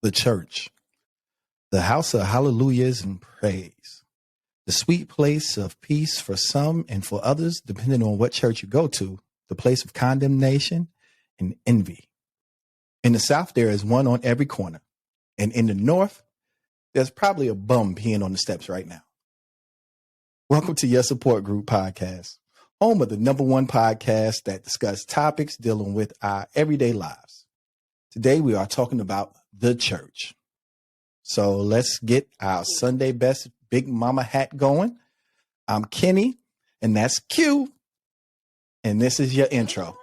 The church, the house of hallelujahs and praise, the sweet place of peace for some and for others, depending on what church you go to, the place of condemnation and envy. In the South, there is one on every corner. And in the North, there's probably a bum peeing on the steps right now. Welcome to Your Support Group Podcast, home of the #1 podcast that discusses topics dealing with our everyday lives. Today, we are talking about the church. So let's get our Sunday best Big Mama hat going. I'm Kenny, and that's Q. And this is your intro.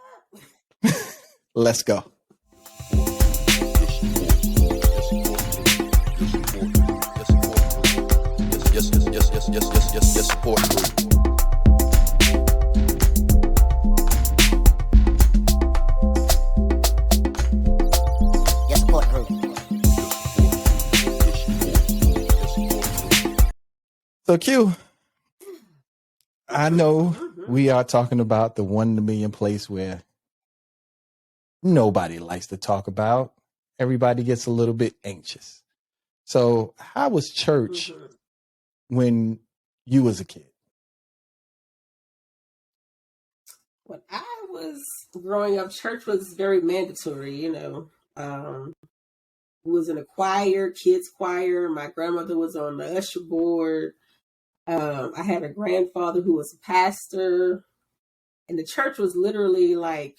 Let's go. Yes, support group. So Q, I know we are talking about the 1 in a million place where nobody likes to talk about. Everybody gets a little bit anxious. So how was church when you was a kid? When I was growing up, church was very mandatory, We was in a choir, kids choir. My grandmother was on the usher board. I had a grandfather who was a pastor, and the church was literally like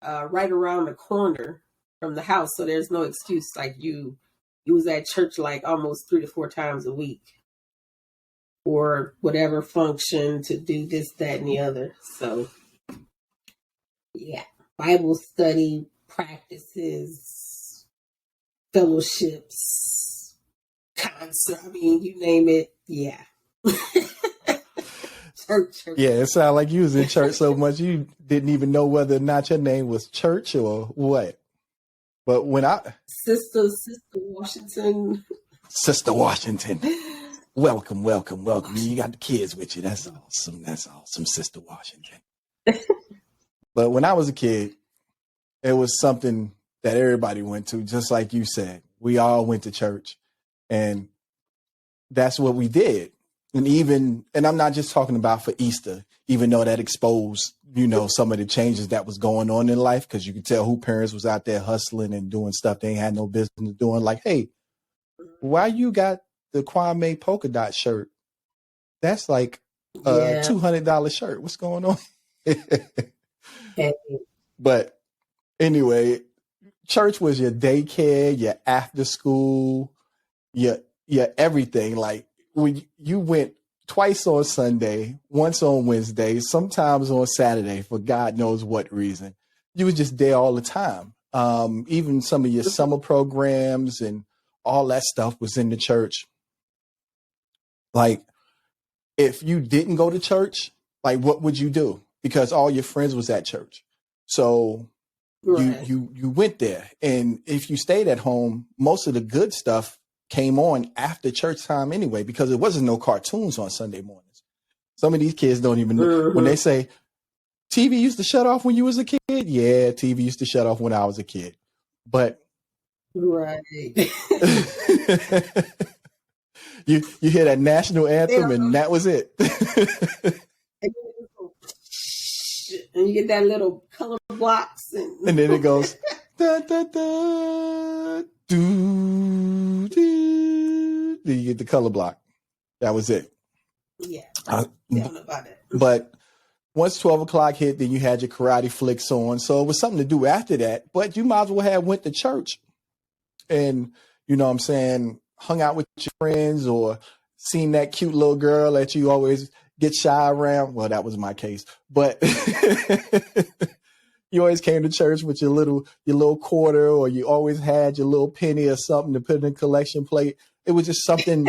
right around the corner from the house. So there's no excuse. Like you was at church like almost 3 to 4 times a week or whatever function to do this, that, and the other. So yeah, Bible study, practices, fellowships, concert. I mean, you name it. Yeah. Church. Yeah, it sounded like you was in church so much you didn't even know whether or not your name was Church or what. But when Sister Washington. Sister Washington. Welcome. You got the kids with you. That's awesome, Sister Washington. But when I was a kid, it was something that everybody went to, just like you said. We all went to church, and that's what we did. And I'm not just talking about for Easter, even though that exposed, some of the changes that was going on in life, because you could tell who parents was out there hustling and doing stuff they ain't had no business doing. Like, hey, why you got the Kwame polka dot shirt? That's like a $200 shirt. What's going on? But anyway, church was your daycare, your after school, your everything. Like when you went twice on Sunday, once on Wednesday, sometimes on Saturday for God knows what reason. You was just there all the time. Even some of your summer programs and all that stuff was in the church. Like if you didn't go to church, like what would you do? Because all your friends was at church. So right. you went there. And if you stayed at home, most of the good stuff came on after church time anyway, because it wasn't no cartoons on Sunday mornings. Some of these kids don't even know. When they say TV used to shut off when you was a kid. Yeah, TV used to shut off when I was a kid. But right. you hear that national anthem and that was it. And you get that little color blocks. And then it goes, da, da, da, doo, doo. Then you get the color block. That was it. Yeah. I don't know about it. But once 12 o'clock hit, then you had your karate flicks on. So it was something to do after that. But you might as well have went to church and, hung out with your friends or seen that cute little girl that you always get shy around. Well, that was my case, but you always came to church with your little quarter, or you always had your little penny or something to put in a collection plate. It was just something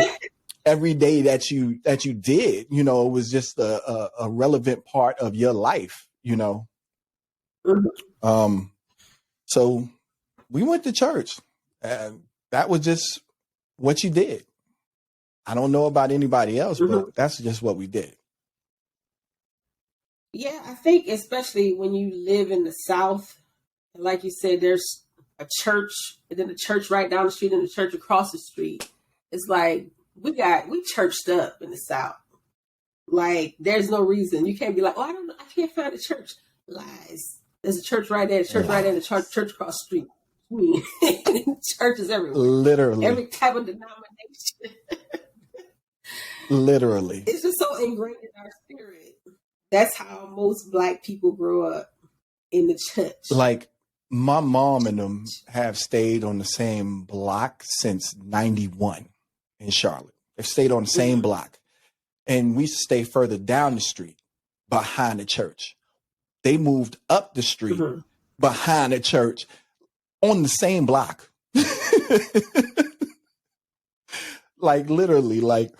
every day that you did, it was just a relevant part of your life, So we went to church, and that was just what you did. I don't know about anybody else, but that's just what we did. Yeah, I think especially when you live in the South, like you said, there's a church, and then the church right down the street, and the church across the street. It's like we churched up in the South. Like, there's no reason. You can't be like, oh, I don't know, I can't find a church. Lies. There's a church right there, right there, and the church across the street. Churches everywhere. Literally. Every type of denomination. Literally. It's just so ingrained in our spirit. That's how most Black people grow up, in the church. Like, my mom and them have stayed on the same block since 91 in Charlotte. They've stayed on the same block. And we stay further down the street behind the church. They moved up the street behind the church on the same block. Like, literally, like,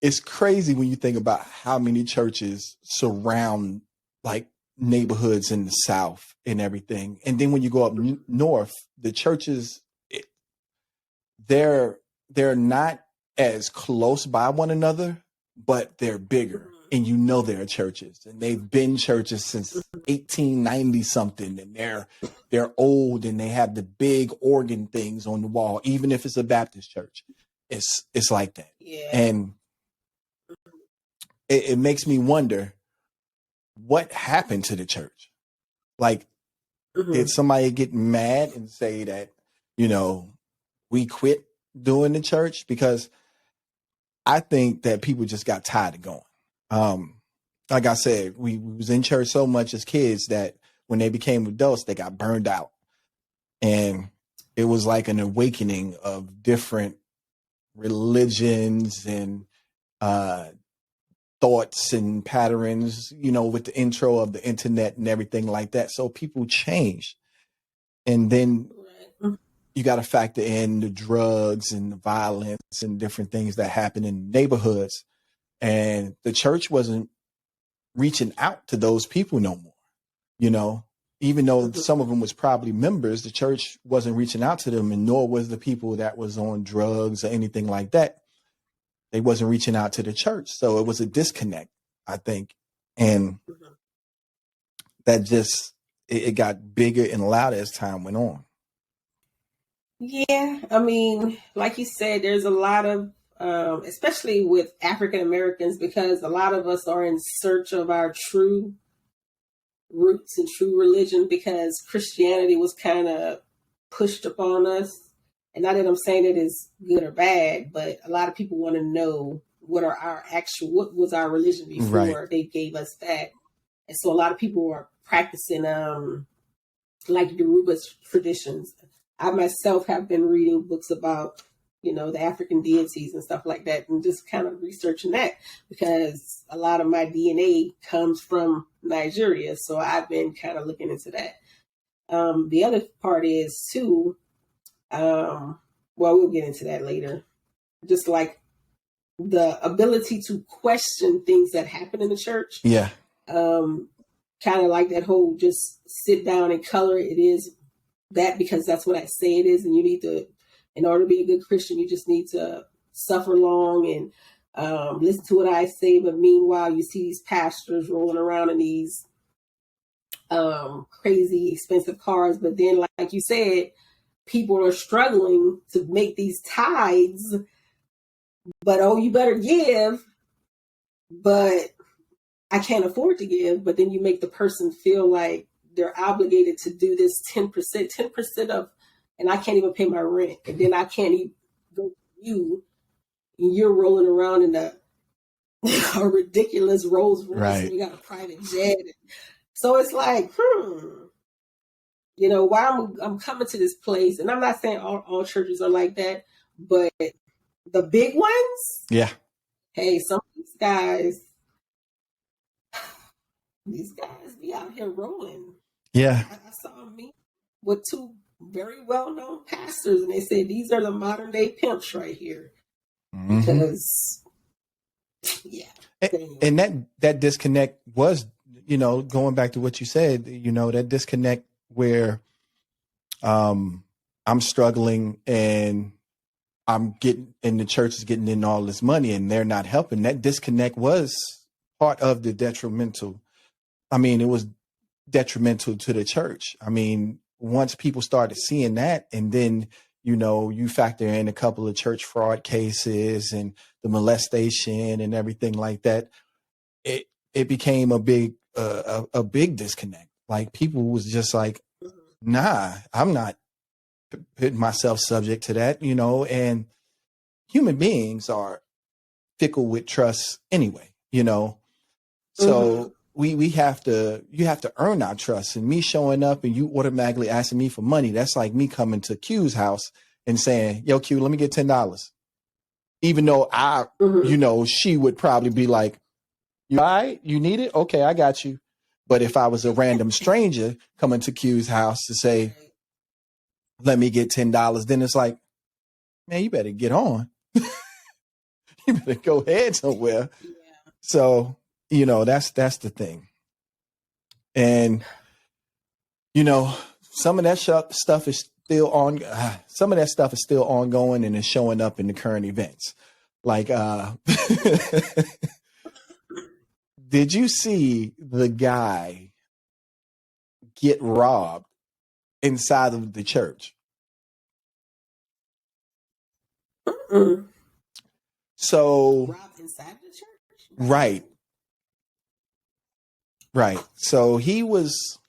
it's crazy when you think about how many churches surround, like, neighborhoods in the South and everything. And then when you go up north, the churches, they're not as close by one another, but they're bigger, and you know they're churches, and they've been churches since 1890 something, and they're old, and they have the big organ things on the wall, even if it's a Baptist church. It's like that. Yeah. And it makes me wonder what happened to the church. Like, did somebody get mad and say that, we quit doing the church? Because I think that people just got tired of going. Like I said, we was in church so much as kids that when they became adults, they got burned out. And it was like an awakening of different religions and thoughts and patterns, with the intro of the internet and everything like that. So people changed. And then you got to factor in the drugs and the violence and different things that happen in neighborhoods. And the church wasn't reaching out to those people no more, even though some of them was probably members, the church wasn't reaching out to them, and nor was the people that was on drugs or anything like that. They wasn't reaching out to the church. So it was a disconnect, I think. And that just, it got bigger and louder as time went on. Yeah, I mean, like you said, there's a lot of, especially with African Americans, because a lot of us are in search of our true roots and true religion, because Christianity was kind of pushed upon us. And not that I'm saying it is good or bad, but a lot of people want to know what was our religion before they gave us that. And so a lot of people are practicing, like Yoruba traditions. I myself have been reading books about, the African deities and stuff like that, and just kind of researching that, because a lot of my DNA comes from Nigeria. So I've been kind of looking into that. The other part is too, we'll get into that later. Just like the ability to question things that happen in the church. Yeah. Kind of like that whole just sit down and color. It is that because that's what I say it is. And you need to, in order to be a good Christian, you just need to suffer long and listen to what I say. But meanwhile, you see these pastors rolling around in these crazy expensive cars. But then, like you said, people are struggling to make these tithes, but you better give, but I can't afford to give. But then you make the person feel like they're obligated to do this 10% of, and I can't even pay my rent. And then I can't even go to you, and you're rolling around in a ridiculous Rolls Royce, right, and you got a private jet. So it's like, why I'm coming to this place, and I'm not saying all churches are like that, but the big ones, yeah. Hey, some of these guys be out here rolling. Yeah, I saw me with two very well-known pastors, and they said these are the modern day pimps right here. Because, yeah. And that disconnect was, going back to what you said, that disconnect where I'm struggling and I'm getting, and the church is getting in all this money and they're not helping. That disconnect was part of the detrimental. I mean, it was detrimental to the church. I mean, once people started seeing that, and then, you factor in a couple of church fraud cases and the molestation and everything like that, it became a big disconnect. Like, people was just like, nah, I'm not putting myself subject to that, and human beings are fickle with trust anyway. So you have to earn our trust. And me showing up and you automatically asking me for money, that's like me coming to Q's house and saying, yo, Q, let me get $10. Even though she would probably be like, you all right? You need it? Okay, I got you. But if I was a random stranger coming to Q's house to say, let me get $10, then it's like, man, you better get on. You better go ahead somewhere. Yeah. So, that's the thing. And, some of that stuff is still on. Some of that stuff is still ongoing and is showing up in the current events. Like, did you see the guy get robbed inside of the church? Mm-mm. So, Robbed inside the church? right. So he was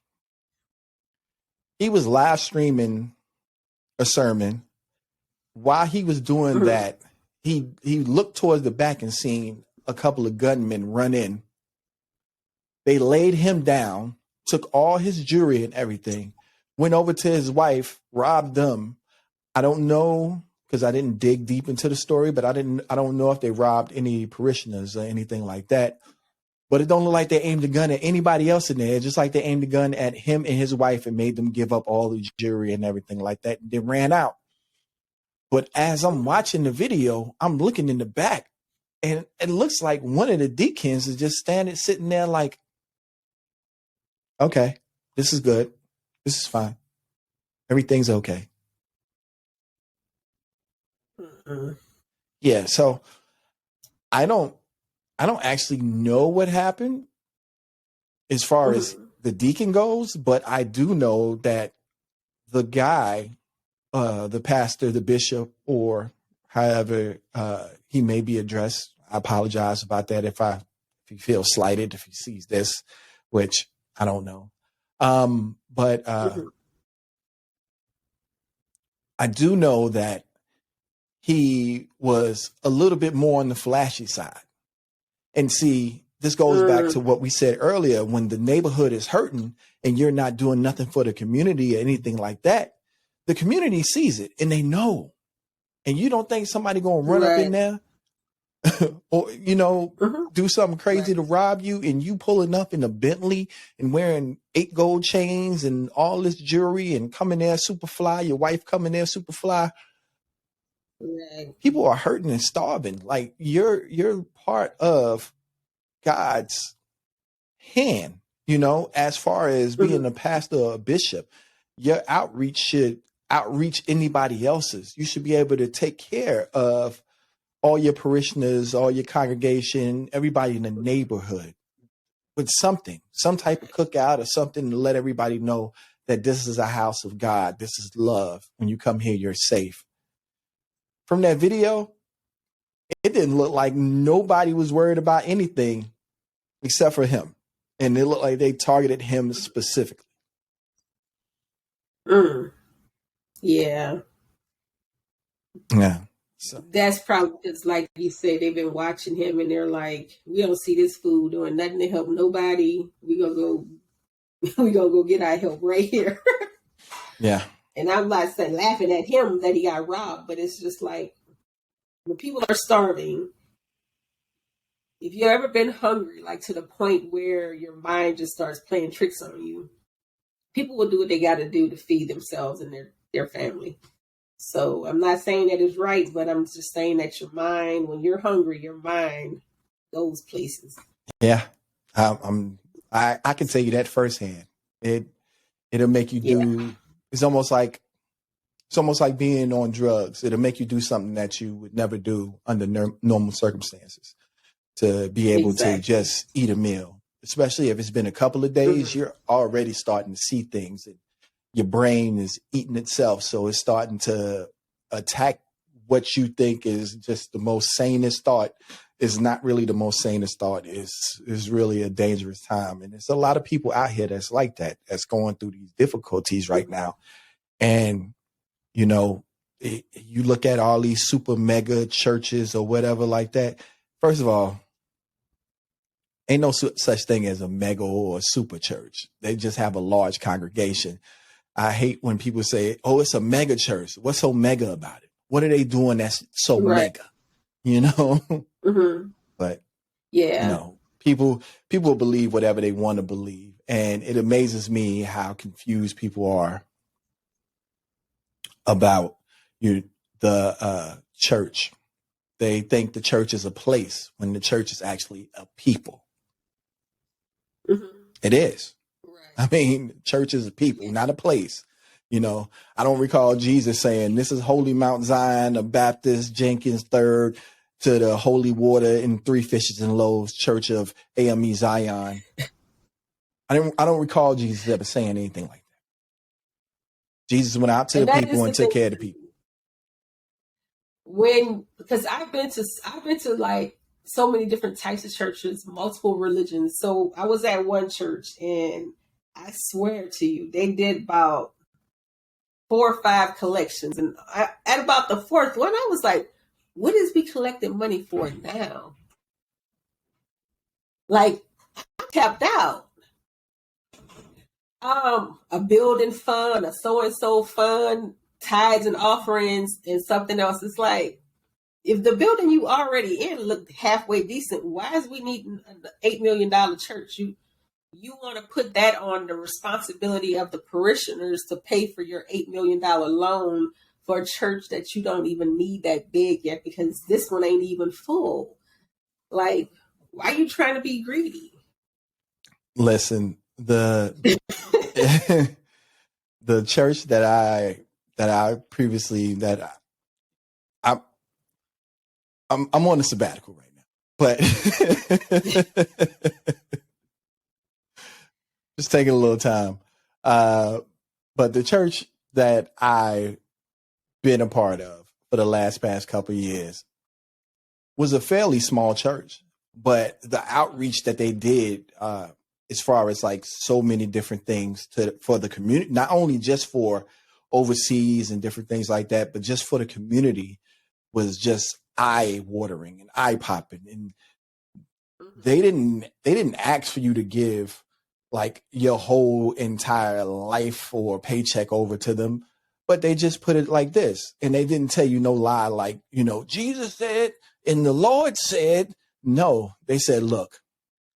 live streaming a sermon. While he was doing that, he looked towards the back and seen a couple of gunmen run in. They laid him down, took all his jewelry and everything, went over to his wife, robbed them. I don't know, because I didn't dig deep into the story, but I don't know if they robbed any parishioners or anything like that. But it don't look like they aimed a gun at anybody else in there. Just like they aimed a gun at him and his wife and made them give up all the jewelry and everything like that. They ran out. But as I'm watching the video, I'm looking in the back, and it looks like one of the deacons is just sitting there like, okay, this is good. This is fine. Everything's okay. Yeah. So I don't actually know what happened as far as the deacon goes, but I do know that the guy, the pastor, the bishop, or however he may be addressed, I apologize about that if he feels slighted, if he sees this, which I don't know. But I do know that he was a little bit more on the flashy side. And see, this goes back to what we said earlier. When the neighborhood is hurting and you're not doing nothing for the community or anything like that, the community sees it and they know. And you don't think somebody going to run up in there or, do something crazy to rob you, and you pulling up in a Bentley and wearing 8 gold chains and all this jewelry and coming there super fly, your wife coming there super fly. Right. People are hurting and starving. Like, you're part of God's hand, as far as being a pastor or a bishop. Your outreach should outreach anybody else's. You should be able to take care of all your parishioners, all your congregation, everybody in the neighborhood with some type of cookout or something to let everybody know that this is a house of God. This is love. When you come here, you're safe. From that video, it didn't look like nobody was worried about anything except for him. And it looked like they targeted him specifically. Yeah. Yeah. So that's probably because, like you said, they've been watching him and they're like, we don't see this fool doing nothing to help nobody. We gonna go get our help right here. Yeah. And I'm not saying laughing at him that he got robbed, but it's just like, when people are starving, if you've ever been hungry, like to the point where your mind just starts playing tricks on you, people will do what they got to do to feed themselves and their family. So I'm not saying that it's right, but I'm just saying that your mind, when you're hungry, your mind goes places. Yeah. I can tell you that firsthand. It'll make you do, it's almost like being on drugs. It'll make you do something that you would never do under normal circumstances, to be able to just eat a meal, especially if it's been a couple of days. You're already starting to see things, and your brain is eating itself. So it's starting to attack what you think is just the most sanest thought is not really the most sanest thought. Is really a dangerous time. And there's a lot of people out here that's like that, that's going through these difficulties right now. And, you know, you look at all these super mega churches or whatever like that. First of all, ain't no such thing as a mega or a super church. They just have a large congregation. I hate when people say, oh, it's a mega church. What's so mega about it? What are they doing that's so mega? You know? Mm-hmm. But, yeah, you know, people believe whatever they want to believe. And it amazes me how confused people are about the church. They think the church is a place when the church is actually a people. Mm-hmm. It is. Right. I mean, church is a people, not a place. You know, I don't recall Jesus saying, this is Holy Mount Zion, a Baptist Jenkins Third to the Holy Water and Three Fishes and Loaves Church of AME Zion. I don't recall Jesus ever saying anything like that. Jesus went out to the people and took care of the people. Because I've been to like so many different types of churches, multiple religions. So I was at one church, and I swear to you, they did about 4 or 5 collections, and at about the 4th one, I was like, "What is we collecting money for now?" Like, I tapped out. A building fund, a so and so fund, tithes and offerings, and something else. It's like, if the building you already in looked halfway decent, why is we needing an $8 million church? You want to put that on the responsibility of the parishioners to pay for your $8 million loan for a church that you don't even need that big yet, because this one ain't even full. Like, why are you trying to be greedy? Listen, the the church that I previously I'm on a sabbatical right now, but just taking a little time. But the church that I've been a part of for the past couple of years was a fairly small church, but the outreach that they did, as far as like so many different things for the community, not only just for overseas and different things like that, but just for the community, was just eye watering and eye popping. And they didn't ask for you to give like your whole entire life or paycheck over to them, but they just put it like this. And they didn't tell you no lie, like, you know, Jesus said and the Lord said. No, they said, look,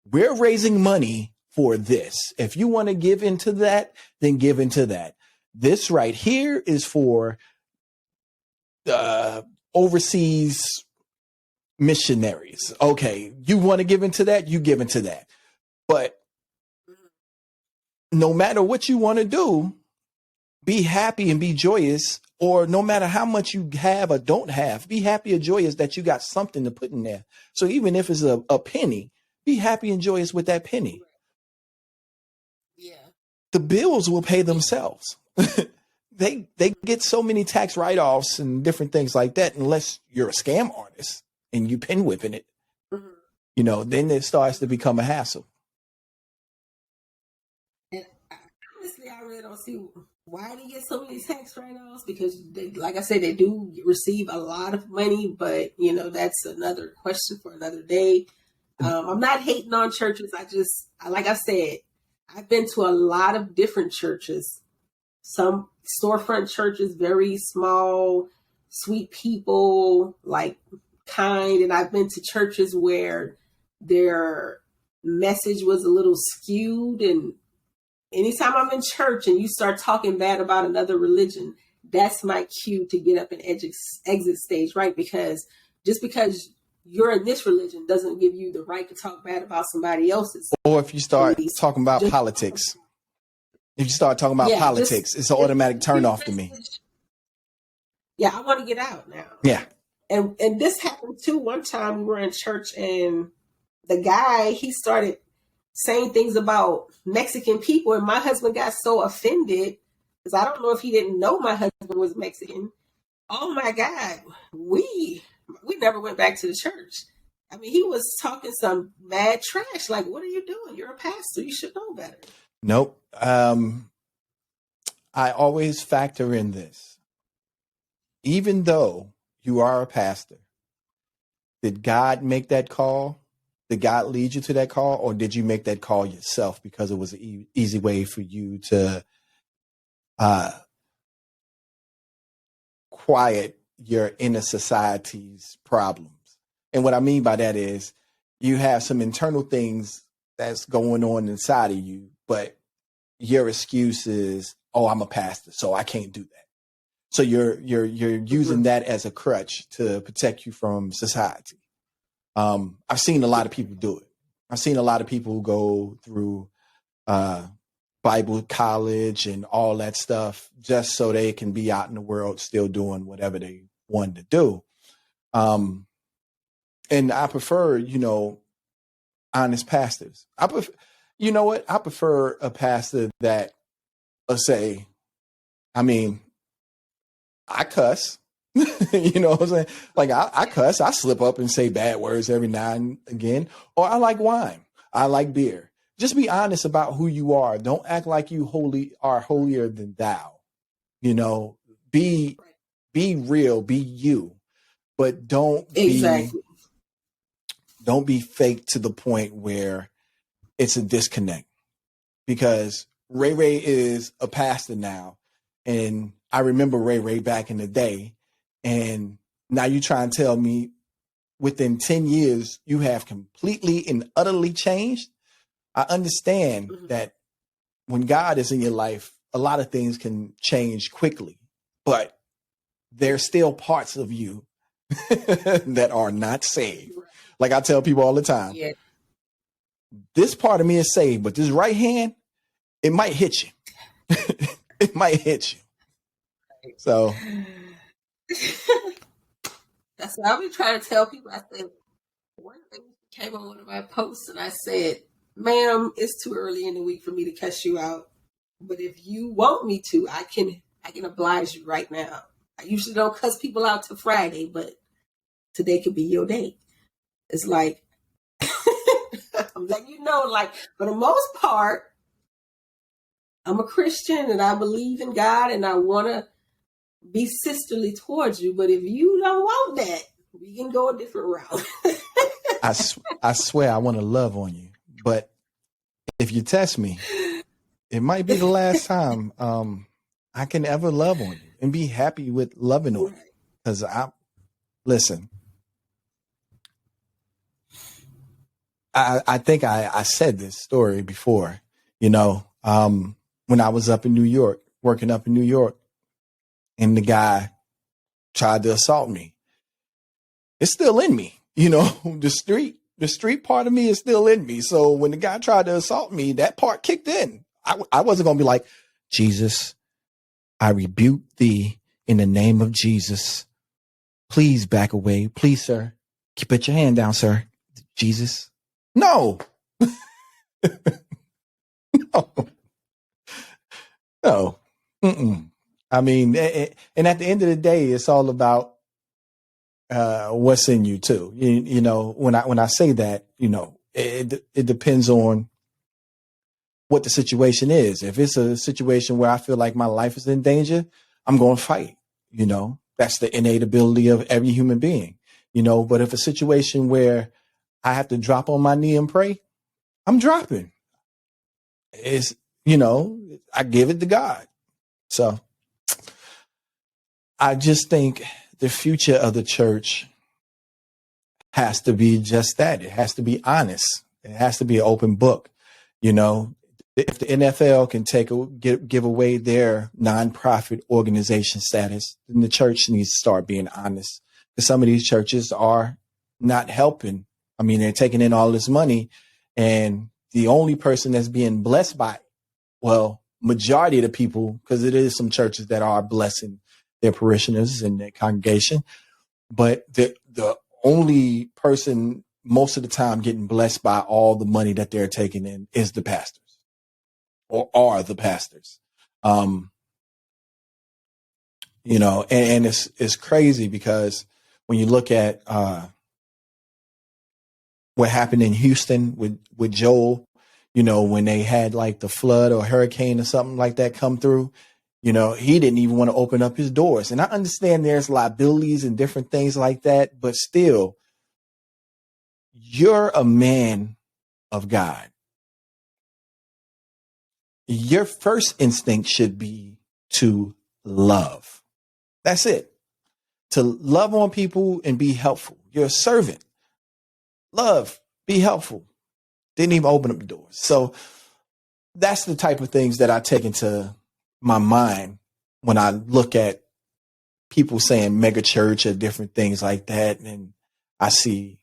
we're raising money for this. If you want to give into that, then give into that. This right here is for overseas missionaries. Okay, you want to give into that, you give into that. But no matter what you want to do, be happy and be joyous, or no matter how much you have or don't have, be happy or joyous that you got something to put in there. So even if it's a penny, be happy and joyous with that penny. Yeah. The bills will pay themselves. They get so many tax write-offs and different things like that, unless you're a scam artist and you pin whipping it, you know, then it starts to become a hassle. And honestly, I really don't see why they get so many tax write-offs, because they, like I said, they do receive a lot of money, but you know, that's another question for another day. I'm not hating on churches. Like I said, I've been to a lot of different churches. Some storefront churches, very small, sweet people, like kind. And I've been to churches where their message was a little skewed. And anytime I'm in church and you start talking bad about another religion, that's my cue to get up and exit stage, right? Because just because you're in this religion doesn't give you the right to talk bad about somebody else's. Or if you start talking about politics. If you start talking about politics, it's an automatic turn off to me. Yeah, I want to get out now. Yeah. And this happened too. One time we were in church and the guy, he started saying things about Mexican people, and my husband got so offended because I don't know if he didn't know my husband was Mexican. Oh my God, we never went back to the church. I mean, he was talking some mad trash. Like, what are you doing? You're a pastor. You should know better. Nope. I always factor in this. Even though you are a pastor, did God make that call? Did God lead you to that call? Or did you make that call yourself because it was an easy way for you to uh, quiet your inner society's problems? And what I mean by that is you have some internal things that's going on inside of you, but your excuse is, oh, I'm a pastor, so I can't do that. So you're using that as a crutch to protect you from society. I've seen a lot of people do it. I've seen a lot of people go through Bible college and all that stuff just so they can be out in the world still doing whatever they wanted to do. And I prefer, honest pastors. You know what? I prefer a pastor that will say, I mean, I cuss. You know what I'm saying? Like I cuss, I slip up and say bad words every now and again. Or I like wine. I like beer. Just be honest about who you are. Don't act like you are holier than thou. You know, be real, be you. But don't be fake to the point where it's a disconnect. Because Ray Ray is a pastor now. And I remember Ray Ray back in the day. And now you try and tell me within 10 years, you have completely and utterly changed. I understand that when God is in your life, a lot of things can change quickly, but there's still parts of you that are not saved. Like I tell people all the time, this part of me is saved, but this right hand, it might hit you. It might hit you. So that's what I've been trying to tell people. I said, one thing came on one of my posts and I said, ma'am, it's too early in the week for me to cuss you out. But if you want me to, I can oblige you right now. I usually don't cuss people out till Friday, but today could be your day. It's like, I'm letting you know, like, for the most part, I'm a Christian and I believe in God and I want to be sisterly towards you. But if you don't want that, we can go a different route. I swear I want to love on you. But if you test me, it might be the last time I can ever love on you and be happy with loving on you. Because listen, I think I said this story before, when I was up in New York, working up in New York, and the guy tried to assault me. It's still in me, the street part of me is still in me. So when the guy tried to assault me, that part kicked in. I wasn't going to be like, Jesus, I rebuke thee in the name of Jesus. Please back away. Please, sir. Put your hand down, sir. Jesus. No. No. No. Mm-mm. I mean, and at the end of the day, it's all about what's in you too. When I say that, it depends on what the situation is. If it's a situation where I feel like my life is in danger, I'm going to fight. That's the innate ability of every human being. But if a situation where I have to drop on my knee and pray, I'm dropping. It's, I give it to God. So I just think the future of the church has to be just that. It has to be honest. It has to be an open book. If the NFL can give away their nonprofit organization status, then the church needs to start being honest. Because some of these churches are not helping. I mean, they're taking in all this money, and the only person that's being blessed by it, well, majority of the people, because it is some churches that are blessing their parishioners and their congregation, but the only person most of the time getting blessed by all the money that they're taking in is the pastors, or are the pastors. and it's crazy because when you look at what happened in Houston with Joel, when they had like the flood or hurricane or something like that come through, he didn't even want to open up his doors. And I understand there's liabilities and different things like that, but still, you're a man of God. Your first instinct should be to love. That's it. To love on people and be helpful. You're a servant. Love, be helpful. Didn't even open up the doors. So that's the type of things that I take into my mind when I look at people saying mega church or different things like that. And I see,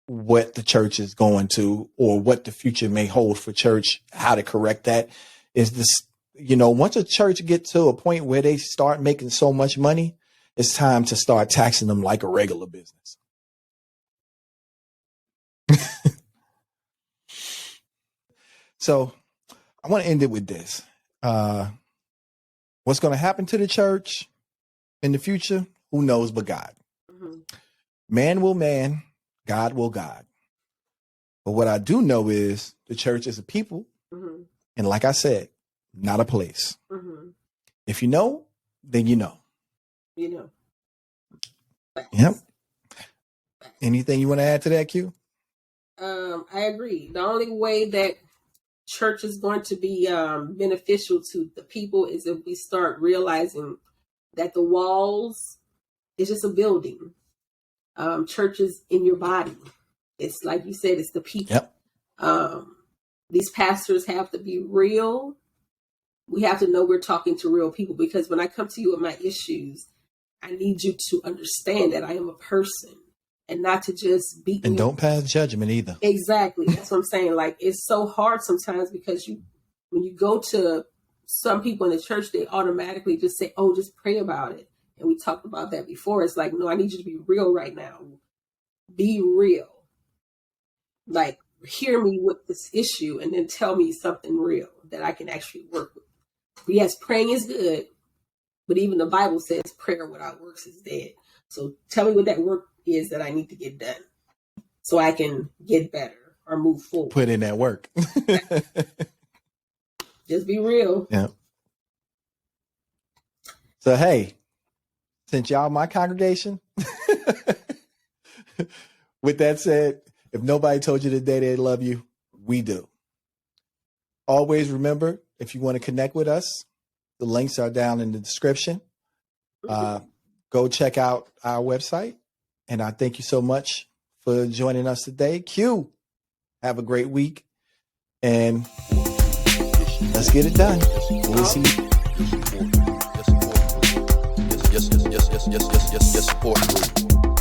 what the church is going to or what the future may hold for church, how to correct that is this, once a church gets to a point where they start making so much money, it's time to start taxing them like a regular business. So I want to end it with this. What's going to happen to the church in the future? Who knows but God? Mm-hmm. Man will man, God will God. But what I do know is the church is a people. Mm-hmm. And like I said, not a place. Mm-hmm. If you know, then you know. You know. Yep. Anything you want to add to that, Q? I agree. The only way that church is going to be beneficial to the people is if we start realizing that the walls is just a building. Church is in your body. It's like you said, it's the people. Yep. These pastors have to be real. We have to know we're talking to real people, because when I come to you with my issues, I need you to understand that I am a person and not to just beat me. And don't pass judgment either. Exactly. That's what I'm saying. Like, it's so hard sometimes because when you go to some people in the church, they automatically just say, oh, just pray about it. And we talked about that before. It's like, no, I need you to be real right now. Be real. Like, hear me with this issue and then tell me something real that I can actually work with. Yes, praying is good, but even the Bible says prayer without works is dead. So tell me what that work is that I need to get done so I can get better or move forward. Put in that work. Just be real. Yeah. So, hey, since y'all my congregation, with that said, if nobody told you today they love you, we do. Always remember, if you want to connect with us, the links are down in the description. Go check out our website. And I thank you so much for joining us today. Q, have a great week. And let's get it done. We'll see you. Yes, support group.